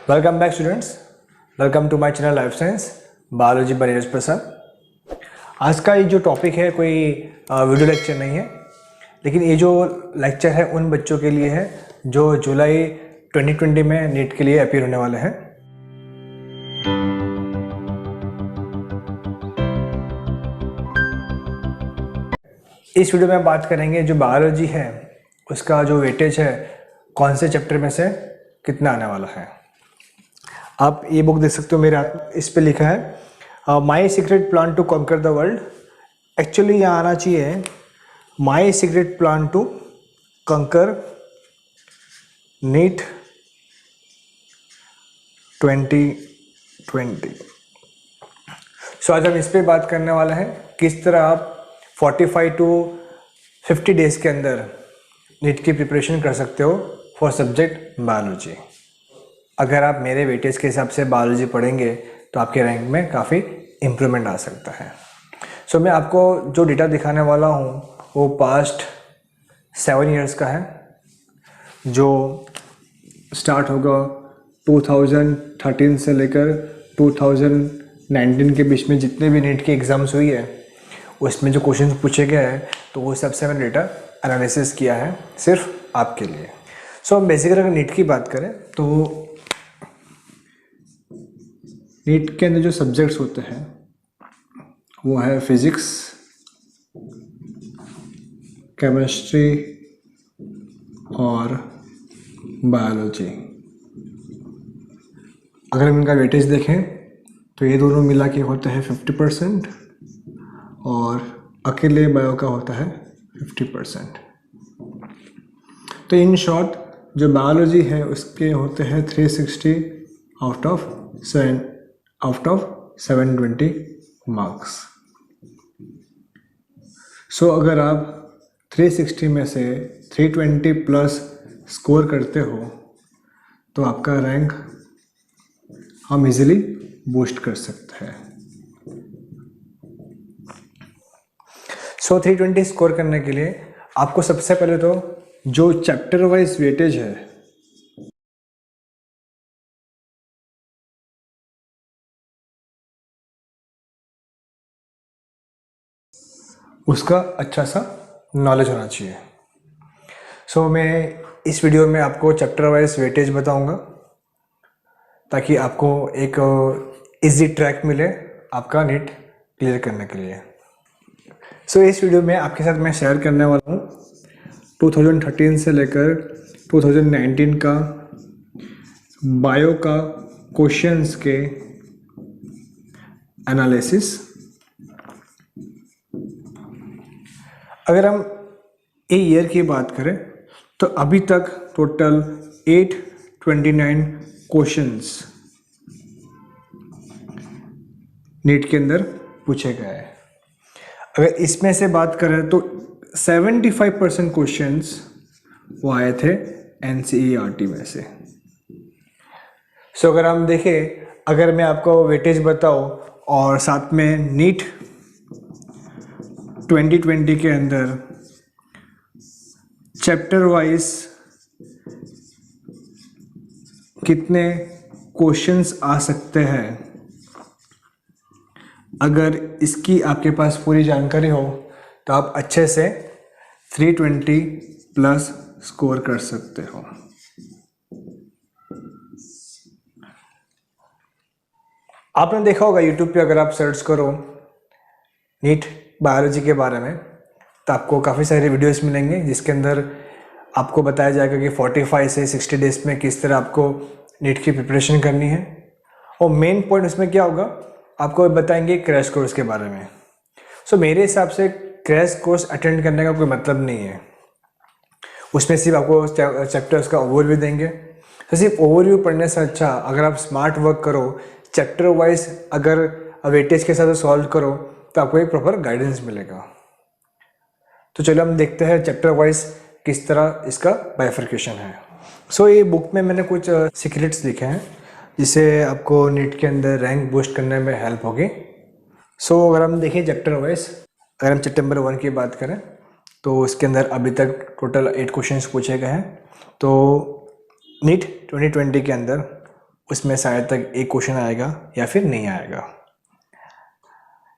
Welcome back students, welcome to my channel life science biology by Neeraj Prasad. आज का ये जो टॉपिक है कोई वीडियो लेक्चर नहीं है, लेकिन ये जो लेक्चर है उन बच्चों के लिए है जो जुलाई 2020 में नीट के लिए अपीयर होने वाले हैं। इस वीडियो में बात करेंगे जो बायोलॉजी है उसका जो वेटेज है कौन से चैप्टर में से कितना आने वाला है। आप ये बुक देख सकते हो, मेरे हाथ इस पे लिखा है my secret plan to conquer the world. Actually यहाँ आना चाहिए my secret plan to conquer NEET 2020। So आज हम इस पे बात करने वाले हैं किस तरह आप 45 टू 50 डेज के अंदर नीट की प्रिपरेशन कर सकते हो फॉर सब्जेक्ट बायोलॉजी। अगर आप मेरे वेटेज के हिसाब से बायोलॉजी पढ़ेंगे तो आपके रैंक में काफ़ी इम्प्रूवमेंट आ सकता है। सो मैं आपको जो डेटा दिखाने वाला हूँ वो पास्ट 7 इयर्स का है, जो स्टार्ट होगा 2013 से लेकर 2019 के बीच में जितने भी नीट की एग्ज़ाम्स हुई है उसमें जो क्वेश्चन पूछे गए हैं तो वो सबसे मैंने डेटा एनालिसिस किया है सिर्फ आपके लिए। सो बेसिकली अगर नीट की बात करें तो नीट के अंदर जो सब्जेक्ट्स होते हैं वो है फिज़िक्स, केमिस्ट्री और बायोलॉजी। अगर हम इनका वेटेज देखें तो ये दोनों मिला के होते हैं 50% और अकेले बायो का होता है 50%। तो इन शॉर्ट जो बायोलॉजी है उसके होते हैं 360 आउट ऑफ 720 मार्क्स। सो अगर आप 360 में से 320 प्लस स्कोर करते हो तो आपका रैंक हम इजीली बूस्ट कर सकते हैं। सो 320 स्कोर करने के लिए आपको सबसे पहले तो जो चैप्टर वाइज वेटेज है उसका अच्छा सा नॉलेज होना चाहिए। सो मैं इस वीडियो में आपको चैप्टर वाइज वेटेज बताऊंगा ताकि आपको एक इजी ट्रैक मिले आपका नीट क्लियर करने के लिए। सो इस वीडियो में आपके साथ मैं शेयर करने वाला हूँ 2013 से लेकर 2019 का बायो का क्वेश्चंस के एनालिसिस। अगर हम ए ईयर की बात करें तो अभी तक टोटल 829 क्वेश्चंस नीट के अंदर पूछे गए हैं। अगर इसमें से बात करें तो 75% क्वेश्चंस वो आए थे NCERT में से। सो अगर हम देखें, अगर मैं आपको वेटेज बताऊं और साथ में नीट 2020 के अंदर चैप्टर वाइज कितने क्वेश्चंस आ सकते हैं, अगर इसकी आपके पास पूरी जानकारी हो तो आप अच्छे से 320 प्लस स्कोर कर सकते हो। आपने देखा होगा यूट्यूब पे अगर आप सर्च करो नीट बायोलॉजी के बारे में तो आपको काफ़ी सारे वीडियोस मिलेंगे जिसके अंदर आपको बताया जाएगा कि 45 से 60 डेज में किस तरह आपको नीट की प्रिपरेशन करनी है। और मेन पॉइंट उसमें क्या होगा, आपको बताएंगे क्रैश कोर्स के बारे में। सो मेरे हिसाब से क्रैश कोर्स अटेंड करने का कोई मतलब नहीं है। उसमें सिर्फ आपको चैप्टर्स का ओवरव्यू देंगे। तो सिर्फ ओवरव्यू पढ़ने से अच्छा अगर आप स्मार्ट वर्क करो, चैप्टर वाइज अगर वेटेज के साथ सॉल्व करो तो आपको एक प्रॉपर गाइडेंस मिलेगा। तो चलो हम देखते हैं चैप्टर वाइज किस तरह इसका बाइफर्केशन है। सो ये बुक में मैंने कुछ सीक्रेट्स लिखे हैं जिससे आपको नीट के अंदर रैंक बूस्ट करने में हेल्प होगी। सो अगर हम देखें चैप्टर वाइज, अगर हम चैप्टर नंबर 1 की बात करें तो उसके अंदर अभी तक टोटल 8 क्वेश्चंस पूछे गए हैं। तो नीट 2020 के अंदर उसमें शायद तक एक क्वेश्चन आएगा या फिर नहीं आएगा।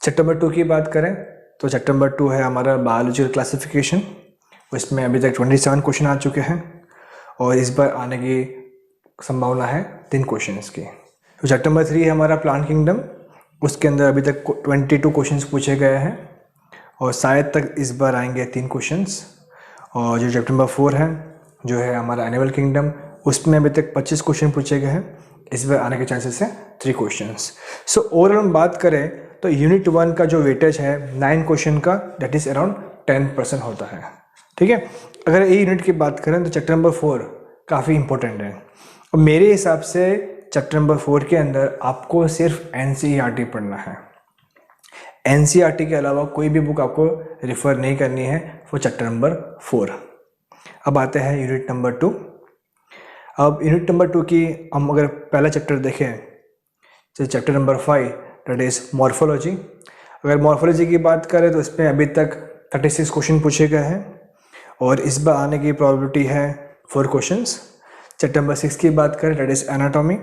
चैप्टर नंबर 2 की बात करें तो चैप्टर नंबर 2 है हमारा बायोलॉजिकल क्लासिफिकेशन। उसमें अभी तक 27 क्वेश्चन आ चुके हैं और इस बार आने की संभावना है 3 क्वेश्चन की। तो चैप्टर नंबर 3 है हमारा प्लांट किंगडम। उसके अंदर अभी तक 22 क्वेश्चन पूछे गए हैं और शायद तक इस बार आएंगे 3 क्वेश्चंस। और जो चैप्टर नंबर 4 है जो है हमारा एनिमल किंगडम, उसमें अभी तक 25 क्वेश्चन पूछे गए हैं। इस बार आने के चांसेस हैं 3 क्वेश्चंस। सो ओवरऑल हम बात करें तो यूनिट 1 का जो वेटेज है 9 क्वेश्चन का, दैट इज अराउंड 10% होता है। ठीक है। अगर ए यूनिट की बात करें तो चैप्टर नंबर 4 काफ़ी इंपॉर्टेंट है और मेरे हिसाब से चैप्टर नंबर 4 के अंदर आपको सिर्फ NCERT पढ़ना है। NCERT के अलावा कोई भी बुक आपको रिफ़र नहीं करनी है फॉर चैप्टर नंबर 4। अब आते हैं यूनिट नंबर 2। अब यूनिट नंबर 2 की हम अगर पहला चैप्टर देखें तो chapter number 5 that is morphology. अगर मॉर्फोलॉजी की बात करें तो इसमें अभी तक 36 क्वेश्चन पूछे गए हैं और इस बार आने की प्रोबेबिलिटी है 4 क्वेश्चंस। चैप्टर नंबर 6 की बात करें दैट इज़ एनाटॉमी।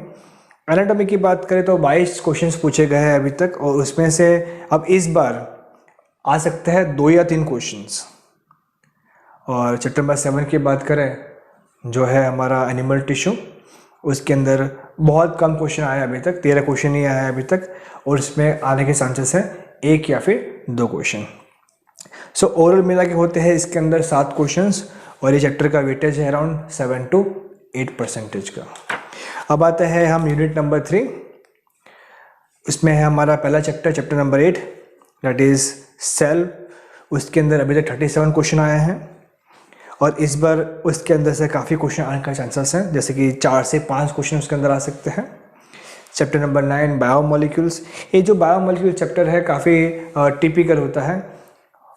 एनाटॉमी की बात करें तो 22 क्वेश्चंस पूछे गए हैं अभी तक और उसमें से अब इस बार आ सकते हैं 2 या 3 क्वेश्चंस। और चैप्टर नंबर 7 की बात करें जो है हमारा एनिमल टिश्यू, उसके अंदर बहुत कम क्वेश्चन आए अभी तक, 13 क्वेश्चन ही आए अभी तक और इसमें आने के चांसेस हैं 1 या फिर 2 क्वेश्चन। सो ओवरऑल मिला के होते हैं इसके अंदर 7 क्वेश्चंस और ये चैप्टर का वेटेज है अराउंड 7 to 8% का। अब आते हैं हम यूनिट नंबर 3। इसमें है हमारा पहला chapter number 8 that is cell. उसके अंदर अभी तक 37 क्वेश्चन आए हैं और इस बार उसके अंदर से काफ़ी क्वेश्चन आने का चांसेस हैं, जैसे कि 4 से 5 क्वेश्चन उसके अंदर आ सकते हैं। Chapter number 9 biomolecules. ये जो बायोमोलिक्यूल चैप्टर है काफ़ी टिपिकल होता है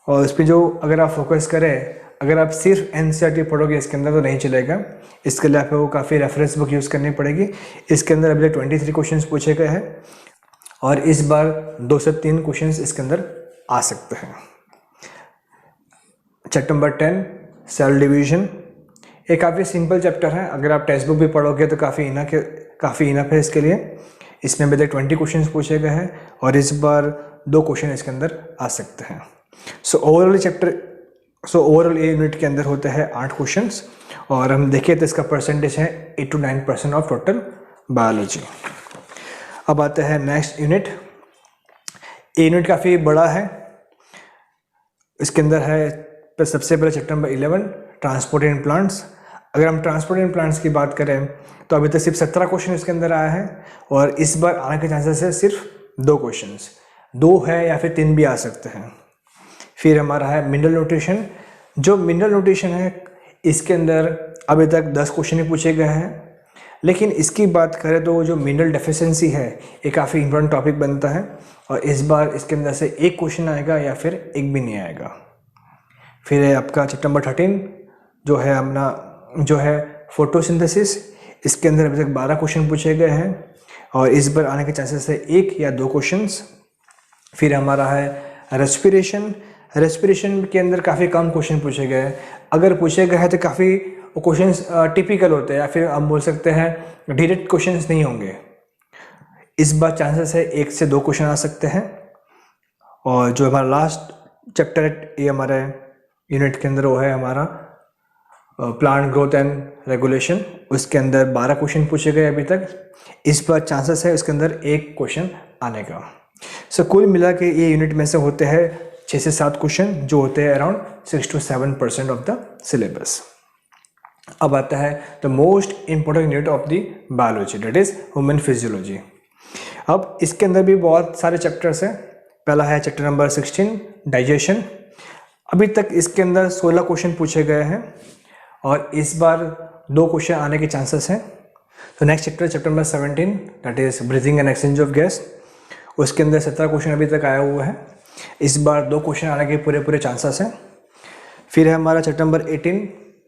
और इस पर जो अगर आप फोकस करें, अगर आप सिर्फ NCERT पढ़ोगे इसके अंदर तो नहीं चलेगा। इसके लिए आपको काफ़ी रेफरेंस बुक यूज़ करनी पड़ेगी। इसके अंदर अभी तक 23 क्वेश्चन पूछे गए हैं और इस बार 2 से 3 क्वेश्चन इसके अंदर आ सकते हैं। Chapter number 10 cell division. ये काफ़ी सिंपल चैप्टर है, अगर आप टेक्स्ट बुक भी पढ़ोगे तो काफ़ी इनफ है इसके लिए। इसमें अभी तक 20 क्वेश्चन पूछे गए हैं और इस बार 2 क्वेश्चन इसके अंदर आ सकते हैं। सो ओवरऑल ये यूनिट के अंदर होते हैं 8 क्वेश्चंस और हम देखें तो इसका परसेंटेज है 8 to 9% ऑफ टोटल बायोलॉजी। अब आते हैं नेक्स्ट यूनिट। ये यूनिट काफ़ी बड़ा है। इसके अंदर है सबसे पहले chapter number 11 transport in plants. अगर हम ट्रांसपोर्ट इन प्लांट्स की बात करें तो अभी तक सिर्फ 17 क्वेश्चन इसके अंदर आया है और इस बार आने के चांसेस है सिर्फ 2 क्वेश्चंस, 2 है या फिर 3 भी आ सकते हैं। फिर हमारा है मिनरल न्यूट्रिशन। जो मिनरल न्यूट्रिशन है इसके अंदर अभी तक 10 क्वेश्चन ही पूछे गए हैं, लेकिन इसकी बात करें तो जो मिनरल डेफिशिएंसी है ये काफ़ी इंपॉर्टेंट टॉपिक बनता है और इस बार इसके अंदर से 1 क्वेश्चन आएगा या फिर 1 भी नहीं आएगा। फिर है आपका चैप्टर नंबर 13 जो है फोटोसिंथेसिस। इसके अंदर अभी तक 12 क्वेश्चन पूछे गए हैं और इस बार आने के चांसेस है 1 या 2 क्वेश्चंस। फिर हमारा है रेस्पिरेशन। रेस्पिरेशन के अंदर काफ़ी कम क्वेश्चन पूछे गए हैं, अगर पूछे गए हैं तो काफ़ी क्वेश्चंस टिपिकल होते हैं या फिर हम बोल सकते हैं डायरेक्ट क्वेश्चंस नहीं होंगे। इस बार चांसेस है 1 से 2 क्वेश्चन आ सकते हैं। और जो हमारा लास्ट चैप्टर है ये हमारे यूनिट के अंदर वो है हमारा प्लांट ग्रोथ एंड रेगुलेशन। उसके अंदर 12 क्वेश्चन पूछे गए अभी तक। इस बार चांसेस है उसके अंदर 1 क्वेश्चन आने का। सो कुल मिला के ये यूनिट में से होते हैं 6 से 7 क्वेश्चन जो होते हैं around 6 to 7% of the syllabus. अब आता है the most important unit of the biology that is human physiology. अब इसके अंदर भी बहुत सारे चैप्टर्स हैं। पहला है चैप्टर नंबर 16 डाइजेशन। अभी तक इसके अंदर 16 क्वेश्चन पूछे गए हैं और इस बार 2 क्वेश्चन आने के चांसेस हैं। तो next chapter number 17 that is breathing and exchange of gas. उसके अंदर 17 क्वेश्चन अभी तक आया हुआ है। इस बार 2 क्वेश्चन आने के पूरे चांसेस हैं। फिर है हमारा chapter number 18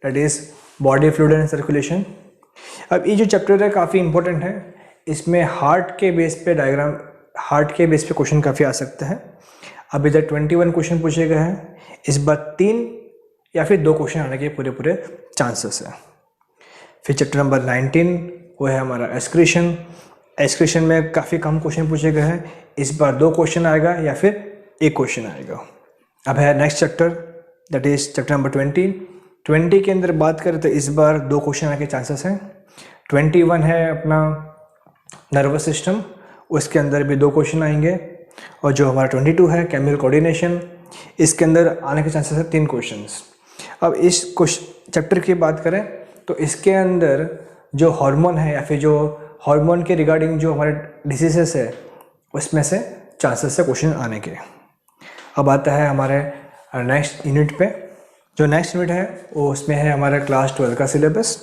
that is body fluid and circulation. अब ये जो चैप्टर है काफ़ी इंपॉर्टेंट है। इसमें हार्ट के बेस पे क्वेश्चन काफ़ी आ सकते हैं। अभी तक 21 क्वेश्चन पूछे गए हैं। इस बार 3 या फिर 2 क्वेश्चन आने के पूरे चांसेस हैं। फिर चैप्टर नंबर 19 वो है हमारा एक्सक्रीशन। एक्सक्रीशन में काफ़ी कम क्वेश्चन पूछे गए हैं, इस बार 2 क्वेश्चन आएगा या फिर 1 क्वेश्चन आएगा। अब है next chapter, that is chapter number 20 के अंदर बात करें तो इस बार 2 क्वेश्चन आने के चांसेस हैं। 21 है अपना नर्वस सिस्टम, उसके अंदर भी 2 क्वेश्चन आएंगे। और जो हमारा 22 है केमिकल कोऑर्डिनेशन, इसके अंदर आने के चांसेस है 3 क्वेश्चंस। अब इस चैप्टर की बात करें तो इसके अंदर जो हार्मोन है या फिर जो हार्मोन के रिगार्डिंग जो हमारे डिसीजेस है उसमें से चांसेस है क्वेश्चन आने के। अब आता है हमारे नेक्स्ट यूनिट पे। जो नेक्स्ट यूनिट है वो उसमें है हमारा क्लास 12 का सिलेबस।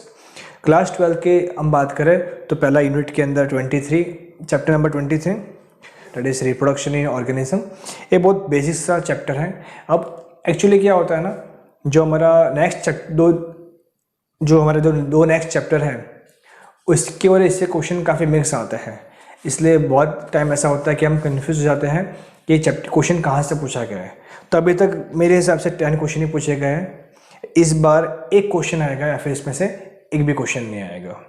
क्लास 12 के हम बात करें तो पहला यूनिट के अंदर 23 chapter number 23 that is reproduction in organism. ये बहुत बेसिक सा चैप्टर है। अब एक्चुअली क्या होता है ना, जो हमारा दो नेक्स्ट चैप्टर हैं उसकी वजह से क्वेश्चन काफ़ी मिक्स आते हैं, इसलिए बहुत टाइम ऐसा होता है कि हम कंफ्यूज हो जाते हैं कि चैप्टर क्वेश्चन कहाँ से पूछा गया है। तो अभी तक मेरे हिसाब से 10 क्वेश्चन ही पूछे गए हैं, इस बार 1 क्वेश्चन आएगा या फिर इसमें से एक भी क्वेश्चन नहीं आएगा।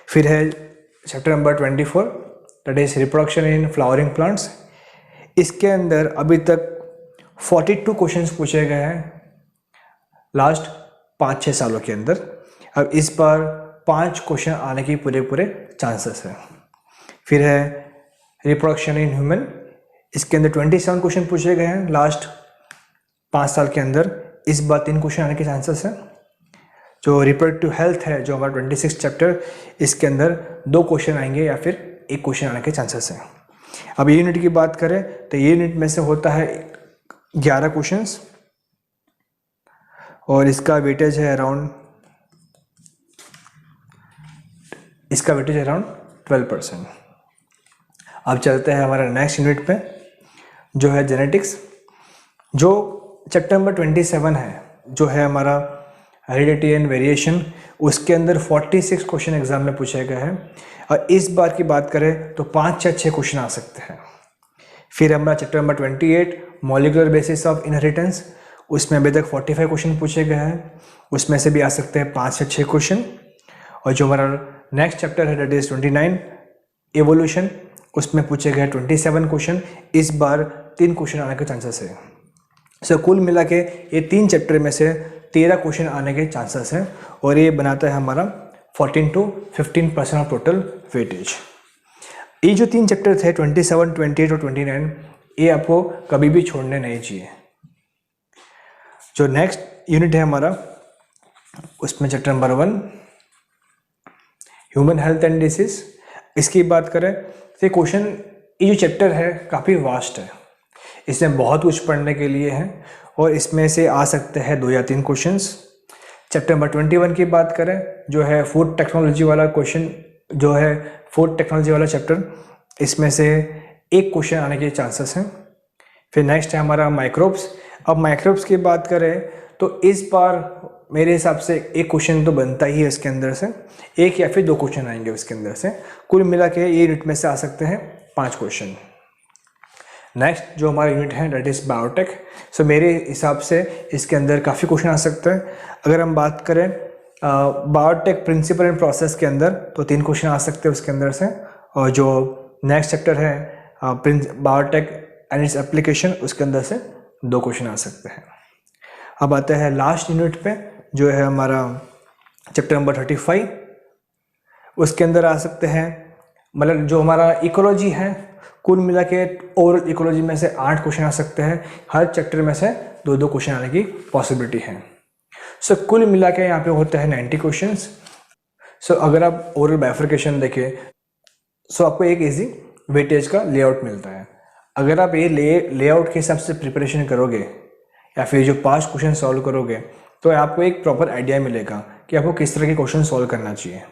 फिर है chapter number 24 that is reproduction in flowering plants. इसके अंदर अभी तक 42 क्वेश्चंस पूछे गए हैं लास्ट 5-6 सालों के अंदर। अब इस बार 5 क्वेश्चन आने की पूरे चांसेस है। फिर है रिप्रोडक्शन इन ह्यूमन, इसके अंदर 27 क्वेश्चन पूछे गए हैं लास्ट 5 साल के अंदर, इस बार 3 क्वेश्चन आने के चांसेस है। जो रिप्रोडक्टिव हेल्थ है जो हमारा 26 चैप्टर, इसके अंदर 2 क्वेश्चन आएंगे या फिर 1 क्वेश्चन आने के चांसेस हैं। अब ये यूनिट की बात करें तो ये यूनिट में से होता है 11 क्वेश्चंस और इसका वेटेज है अराउंड 12%। अब चलते हैं हमारा नेक्स्ट यूनिट पे जो है जेनेटिक्स। जो चैप्टर नंबर 27 है जो है हमारा हेरिडिटी एंड वेरिएशन, उसके अंदर 46 क्वेश्चन एग्जाम में पूछे गए हैं और इस बार की बात करें तो 5 या 6 क्वेश्चन आ सकते हैं। फिर हमारा chapter number 28 molecular basis of inheritance, उसमें अभी तक 45 क्वेश्चन पूछे गए हैं, उसमें से भी आ सकते हैं 5 या 6 क्वेश्चन। और जो हमारा नेक्स्ट चैप्टर है दैट इज 29 एवोल्यूशन, उसमें पूछे गए 27 क्वेश्चन, इस बार 3 क्वेश्चन आने के चांसेस है। सो कुल मिला के ये 3 चैप्टर में से 13 क्वेश्चन आने के चांसेस हैं और ये बनाता है हमारा 14 to 15% ऑफ टोटल वेटेज। ये जो 3 चैप्टर थे 27, 28 और 29, ये आपको कभी भी छोड़ने नहीं चाहिए। जो नेक्स्ट यूनिट है हमारा उसमें chapter number 1 human health and disease, इसकी बात करें तो क्वेश्चन ये जो चैप्टर है काफ़ी वास्ट है, इसमें बहुत कुछ पढ़ने के लिए है और इसमें से आ सकते हैं 2 या 3 क्वेश्चंस। चैप्टर नंबर 21 की बात करें जो है फूड टेक्नोलॉजी वाला क्वेश्चन, जो है फूड टेक्नोलॉजी वाला चैप्टर, इसमें से 1 क्वेश्चन आने के चांसेस हैं। फिर नेक्स्ट है हमारा माइक्रोब्स। अब माइक्रोब्स की बात करें तो इस बार मेरे हिसाब से 1 क्वेश्चन तो बनता ही है इसके अंदर से, 1 या फिर 2 क्वेश्चन आएंगे उसके अंदर से। कुल मिला के ये यूनिट में से आ सकते हैं 5 क्वेश्चन। नेक्स्ट जो हमारा यूनिट है दैट इज़ बायोटेक। सो मेरे हिसाब से इसके अंदर काफ़ी क्वेश्चन आ सकते हैं। अगर हम बात करें बायोटेक प्रिंसिपल एंड प्रोसेस के अंदर तो 3 क्वेश्चन आ सकते हैं उसके अंदर से। और जो नेक्स्ट चैप्टर है बायोटेक एंड इट्स एप्लीकेशन, उसके अंदर से 2 क्वेश्चन आ सकते हैं। अब आते हैं लास्ट यूनिट पे जो है हमारा चैप्टर नंबर 35, उसके अंदर आ सकते हैं मतलब जो हमारा इकोलॉजी है, कुल मिला के ओवरऑल इकोलॉजी में से 8 क्वेश्चन आ सकते हैं। हर चैप्टर में से 2-2 क्वेश्चन आने की पॉसिबिलिटी है। सो कुल मिला के यहाँ पे होते हैं 90 क्वेश्चंस। सो अगर आप ओवरऑल बाइफर्केशन देखें सो आपको एक इजी वेटेज का लेआउट मिलता है। अगर आप ये लेआउट के हिसाब से प्रिपरेशन करोगे या फिर जो 5 क्वेश्चन सॉल्व करोगे तो आपको एक प्रॉपर आइडिया मिलेगा कि आपको किस तरह के क्वेश्चन सॉल्व करना चाहिए।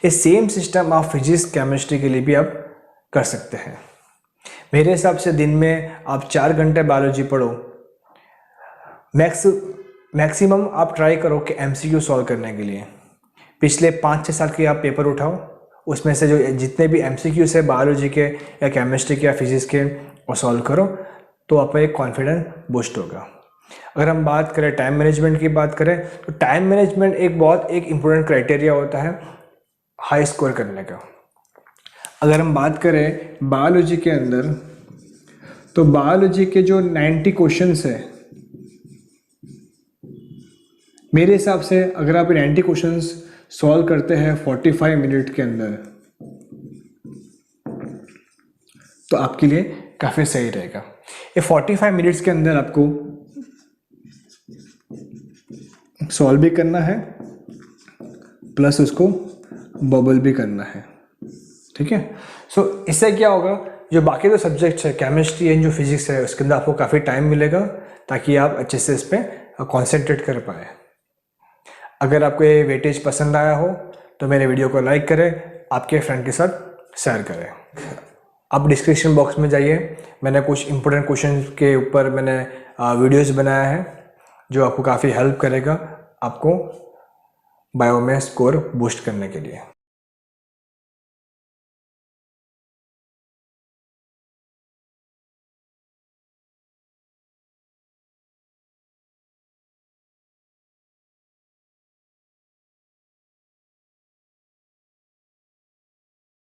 ये सेम सिस्टम आप फिजिक्स केमिस्ट्री के लिए भी आप कर सकते हैं। मेरे हिसाब से दिन में आप 4 घंटे बायोलॉजी पढ़ो, मैक्सिमम आप ट्राई करो कि एमसीक्यू सॉल्व करने के लिए पिछले 5-6 साल के आप पेपर उठाओ, उसमें से जो जितने भी एमसीक्यूज है बायोलॉजी के या केमिस्ट्री के या फिजिक्स के वो सॉल्व करो, तो आपका एक कॉन्फिडेंस बूस्ट होगा। अगर हम बात करें टाइम मैनेजमेंट की बात करें तो टाइम मैनेजमेंट एक बहुत इम्पोर्टेंट क्राइटेरिया होता है हाई स्कोर करने का। अगर हम बात करें बायोलॉजी के अंदर, तो बायोलॉजी के जो 90 क्वेश्चंस है, मेरे हिसाब से अगर आप 90 क्वेश्चंस सॉल्व करते हैं 45 मिनट के अंदर, तो आपके लिए काफ़ी सही रहेगा। ये 45 मिनट्स के अंदर आपको सॉल्व भी करना है प्लस उसको बबल भी करना है, ठीक है। सो इससे क्या होगा, जो बाकी जो सब्जेक्ट्स है, केमिस्ट्री एंड जो फिजिक्स है, उसके अंदर आपको काफ़ी टाइम मिलेगा ताकि आप अच्छे से इस पर कॉन्सेंट्रेट कर पाए। अगर आपको ये वेटेज पसंद आया हो तो मेरे वीडियो को लाइक करें, आपके फ्रेंड के साथ शेयर करें। आप डिस्क्रिप्शन बॉक्स में जाइए, मैंने कुछ इंपॉर्टेंट क्वेश्चन के ऊपर मैंने वीडियोस बनाया है जो आपको काफ़ी हेल्प करेगा आपको बायो में स्कोर बूस्ट करने के लिए।